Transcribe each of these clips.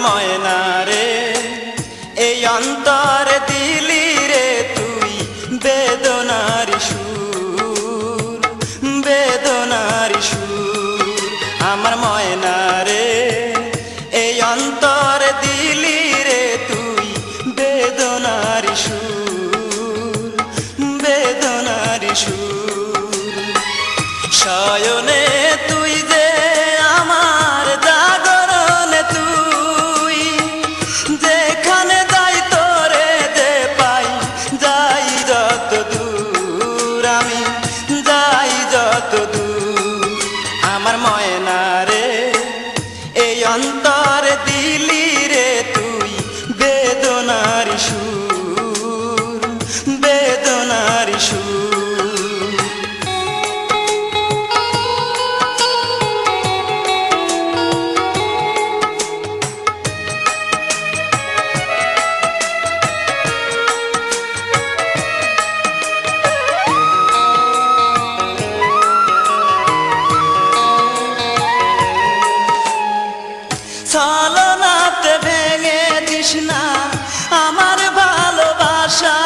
ময়না রে এই অন্তর দিলি রে তুই বেদনার সুর, বেদনার সুর। আমার ময়না রে এই অন্তর দিলি রে তুই বেদনার সুর, বেদনার সুর। শয়নে তুই যে আমার জাগরণে তুই, যেখানে যাই তোরে যে পাই, যাই যত দূর আমি, যাই যত দূর। আমার ময়না রে এই অন্তর দিলি রে তুই বেদনার সুর, বেদনার সুর। ছলনাতে ভেঙে দিস না আমার ভালোবাসা,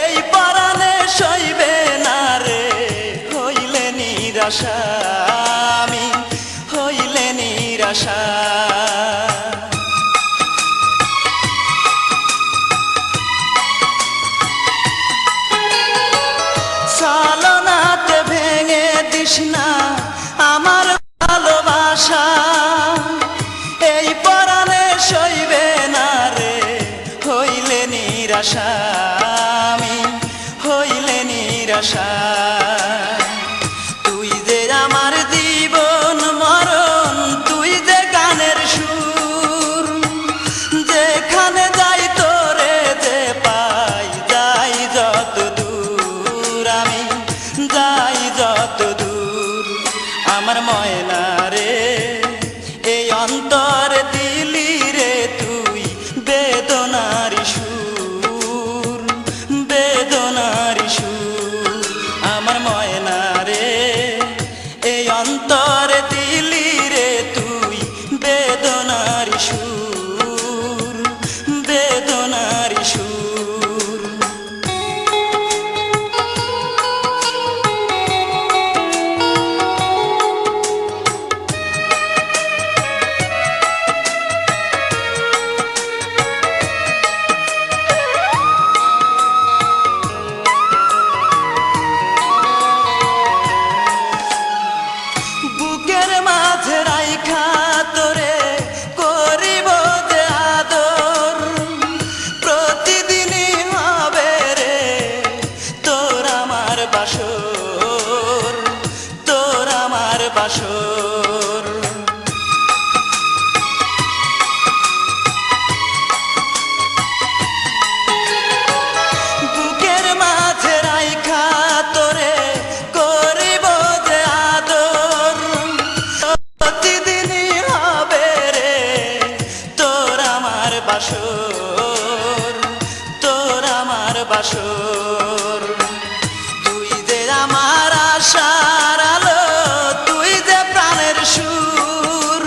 এই পরাণে সইবে না রে হইলে নিরাশা, আমি হইলে নিরাশা। ছলনাতে ভেঙে দিস না আমার ভালোবাসা, এই পরাণে সইবে না রে হইলে নিরাশা, আমি হইলে নিরাশা। তুই যে আমার জীবন মরণ, তুই যে গানের সুর, যেখানে যাই তোরে যে পাই, যাই যত দূর আমি, যাই যত দূর। আমার ময়না রে এই অন্তর দিলি রে তুই বেদনার সুর, বেদনার সুর। আমার ময়না রে এই অন্তর দিলি রে তুই বেদনার সুর, বেদনার সুর। বুকের মাঝে রাইখা তোরে করিব যে আদর, প্রতিদিনই হবে রে তোর আমার বাসর, তোর আমার বাসর। বুকের মাঝে রাইখা তোরে করিব যে আদর, প্রতিদিনই হবে রে তোর আমার বাসর, তোর আমার বাসর। তুই যে আমার আশার আলো, তুই যে প্রাণের সুর,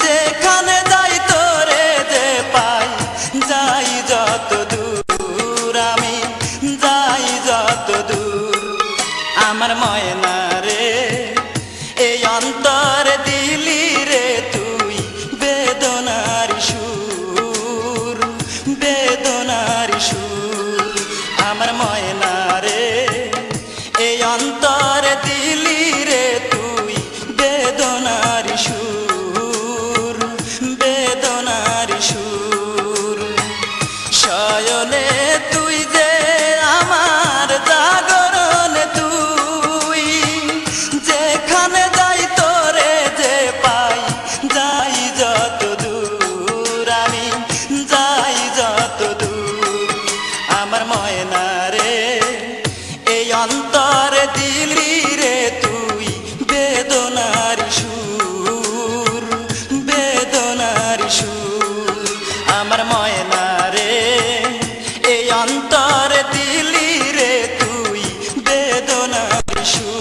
যেখানে যাই তোরে যে পাই, যাই যত দূর আমি, যাই যত দূর। আমার ময়না রে এই অন্তর দিলি রে তুই বেদনার সুর, বেদনার সুর। আমার ময়না রে এই অন্তর দিলি রে তুই বেদনার সুর, বেদনার সুর। শয়নে তুই যে আমার জাগরণে তুই, যেখানে যাই তোরে যে পাই, যাই যত দূর আমি, যাই যত দূর। আমার ময়না রে এই অন্তর দিলি রে তুই বেদনার সুর, বেদনার সুর। আমার ময়না রে এই অন্তর দিলি রে তুই বেদনার সুর।